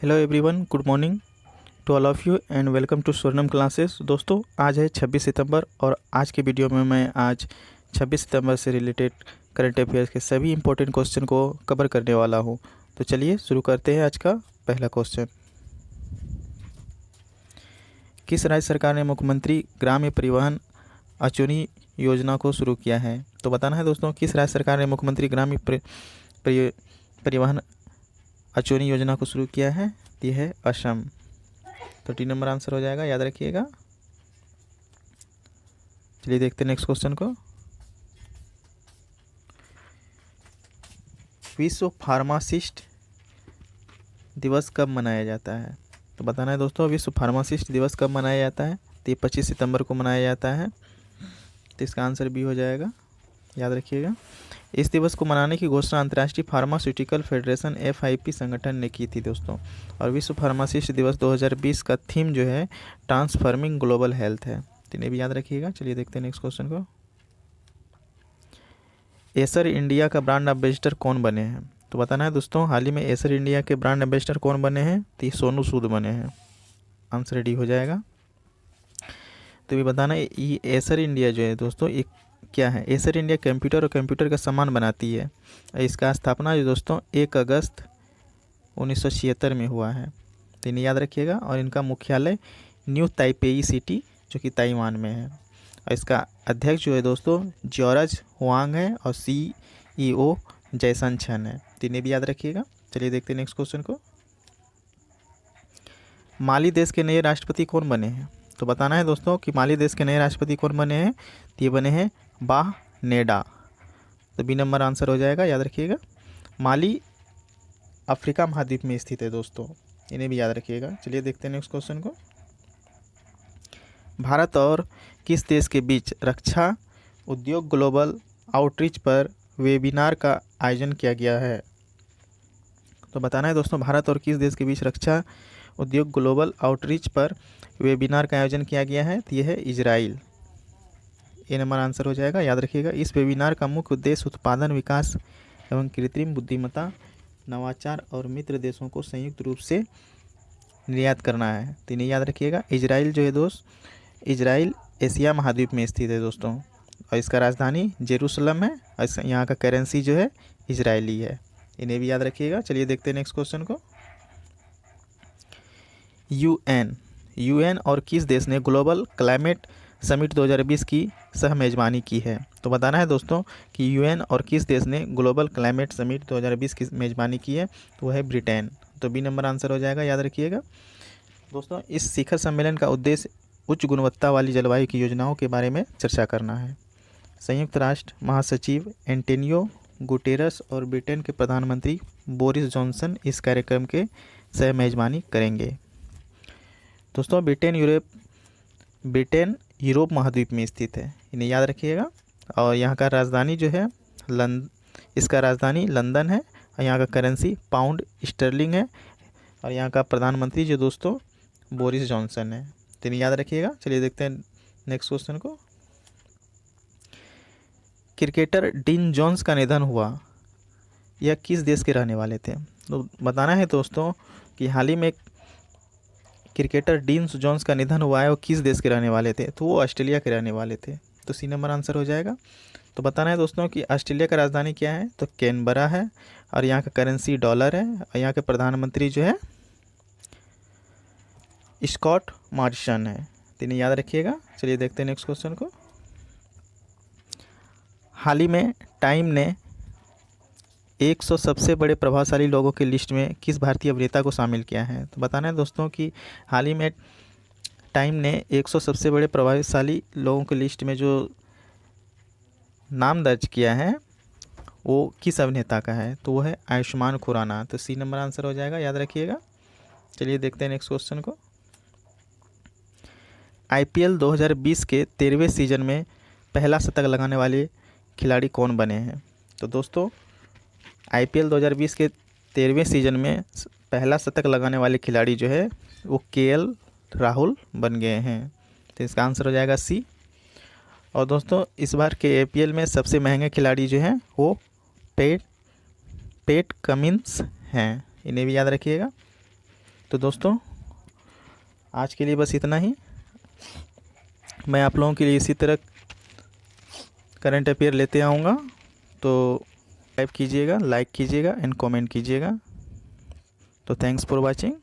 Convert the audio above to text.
Hello everyone, good morning to all of you and welcome to Swarnam classes. दोस्तों, आज है 26 सितंबर और आज के वीडियो में मैं आज 26 सितंबर से रिलेटेड करंट अफेयर्स के सभी इंपॉर्टेंट क्वेश्चन को कवर करने वाला हूं। तो चलिए शुरू करते हैं। आज का पहला क्वेश्चन, किस राज्य सरकार ने मुख्यमंत्री ग्राम्य परिवहन अचूनी योजना को शुरू किया है? तो बताना है दोस्तों, किस राज्य सरकार ने मुख्यमंत्री ग्राम्य परिवहन अचूनी योजना को शुरू किया है? ये है असम। तो 3 नंबर आंसर हो जाएगा, याद रखिएगा। चलिए देखते हैं नेक्स्ट क्वेश्चन को। विश्व फार्मासिस्ट दिवस कब मनाया जाता है? तो बताना है दोस्तों, विश्व फार्मासिस्ट दिवस कब मनाया जाता है? तो ये 25 सितंबर को मनाया जाता है। तो इसका आंसर भी हो जाएगा, याद रखिएगा। इस दिवस को मनाने की घोषणा अंतर्राष्ट्रीय फार्मास्यूटिकल फेडरेशन FIP संगठन ने की थी दोस्तों। और विश्व फार्मासिस्ट दिवस 2020 का थीम जो है ट्रांसफॉर्मिंग ग्लोबल हेल्थ है। तो इन्हें भी याद रखिएगा। चलिए देखते हैं नेक्स्ट क्वेश्चन को। एसर इंडिया का ब्रांड एम्बेसडर कौन बने हैं? तो बताना है दोस्तों, हाल ही में एसर इंडिया के ब्रांड एम्बेसडर कौन बने हैं? तो सोनू सूद बने हैं। आंसर रेडी हो जाएगा। तो ये बताना है, ये एसर इंडिया जो है दोस्तों, एक क्या है? एसर इंडिया कंप्यूटर और कंप्यूटर का सामान बनाती है। इसका स्थापना जो दोस्तों 1 अगस्त 1976 में हुआ है। तो इन्हें याद रखिएगा। और इनका मुख्यालय न्यू ताइपेई सिटी जो कि ताइवान में है। और इसका अध्यक्ष जो है दोस्तों जॉर्ज हुआंग है और CEO जैसन छन है। तो इन्हें भी याद रखिएगा। चलिए देखते हैं नेक्स्ट क्वेश्चन को। माली देश के नए राष्ट्रपति कौन बने हैं? तो बताना है दोस्तों कि माली देश के नए राष्ट्रपति कौन बने हैं? तो ये बने हैं बाह नेडा। तो बी नंबर आंसर हो जाएगा, याद रखिएगा। माली अफ्रीका महाद्वीप में स्थित है दोस्तों, इन्हें भी याद रखिएगा। चलिए देखते हैं नेक्स्ट क्वेश्चन को। भारत और किस देश के बीच रक्षा उद्योग ग्लोबल आउटरीच पर वेबिनार का आयोजन किया गया है? तो बताना है दोस्तों, भारत और किस देश के बीच रक्षा उद्योग ग्लोबल आउटरीच पर वेबिनार का आयोजन किया गया है? तो यह है इजराइल। ए नंबर आंसर हो जाएगा, याद रखिएगा। इस वेबिनार का मुख्य उद्देश्य उत्पादन विकास एवं कृत्रिम बुद्धिमत्ता, नवाचार और मित्र देशों को संयुक्त रूप से निर्यात करना है। तो इन्हें याद रखिएगा। इजराइल जो है दोस्त, इजराइल एशिया महाद्वीप में स्थित है दोस्तों। और इसका राजधानी जेरूसलम है। और यहाँ का करेंसी जो है इजरायली है। इन्हें भी याद रखिएगा। चलिए देखते हैं नेक्स्ट क्वेश्चन को। यूएन और किस देश ने ग्लोबल क्लाइमेट समिट 2020 की सह मेजबानी की है? तो बताना है दोस्तों कि यूएन और किस देश ने ग्लोबल क्लाइमेट समिट 2020 की मेजबानी की है? तो वह है ब्रिटेन। तो बी नंबर आंसर हो जाएगा, याद रखिएगा। दोस्तों, इस शिखर सम्मेलन का उद्देश्य उच्च गुणवत्ता वाली जलवायु की योजनाओं के बारे में चर्चा करना है। संयुक्त राष्ट्र महासचिव एंटोनियो गुटेरस और ब्रिटेन के प्रधानमंत्री बोरिस जॉनसन इस कार्यक्रम के सह मेजबानी करेंगे। दोस्तों, ब्रिटेन यूरोप महाद्वीप में स्थित है, इन्हें याद रखिएगा। और यहाँ का राजधानी जो है इसका राजधानी लंदन है। और यहाँ का करेंसी पाउंड स्टर्लिंग है। और यहाँ का प्रधानमंत्री जो दोस्तों बोरिस जॉनसन है। तो इन्हें याद रखिएगा। चलिए देखते हैं नेक्स्ट क्वेश्चन को। क्रिकेटर डीन जोन्स का निधन हुआ, यह किस देश के रहने वाले थे? तो बताना है दोस्तों कि हाल ही में क्रिकेटर डीन जोन्स का निधन हुआ है, वो किस देश के रहने वाले थे? तो वो ऑस्ट्रेलिया के रहने वाले थे। तो सी नंबर आंसर हो जाएगा। तो बताना है दोस्तों कि ऑस्ट्रेलिया का राजधानी क्या है? तो कैनबरा है। और यहाँ का करेंसी डॉलर है। और यहाँ के प्रधानमंत्री जो है स्कॉट मॉरिसन है। तो इन्हें याद रखिएगा। चलिए देखते हैं नेक्स्ट क्वेश्चन को। हाल ही में टाइम ने 100 सबसे बड़े प्रभावशाली लोगों की लिस्ट में किस भारतीय अभिनेता को शामिल किया है? तो बताना है दोस्तों कि हाल ही में टाइम ने 100 सबसे बड़े प्रभावशाली लोगों की लिस्ट में जो नाम दर्ज किया है वो किस अभिनेता का है? तो वो है आयुष्मान खुराना। तो सी नंबर आंसर हो जाएगा, याद रखिएगा। चलिए देखते हैं नेक्स्ट क्वेश्चन को। IPL 2020 के 13वें सीजन में पहला शतक लगाने वाले खिलाड़ी कौन बने हैं? तो दोस्तों, IPL 2020 के 13वें सीजन में पहला शतक लगाने वाले खिलाड़ी जो है वो KL राहुल बन गए हैं। तो इसका आंसर हो जाएगा सी। और दोस्तों, इस बार के IPL में सबसे महंगे खिलाड़ी जो हैं वो पेट कमिंस हैं, इन्हें भी याद रखिएगा। तो दोस्तों आज के लिए बस इतना ही। मैं आप लोगों के लिए इसी तरह करंट अफेयर लेते आऊँगा, तो सब्सक्राइब कीजिएगा, लाइक कीजिएगा एंड कमेंट कीजिएगा। तो थैंक्स फॉर वाचिंग।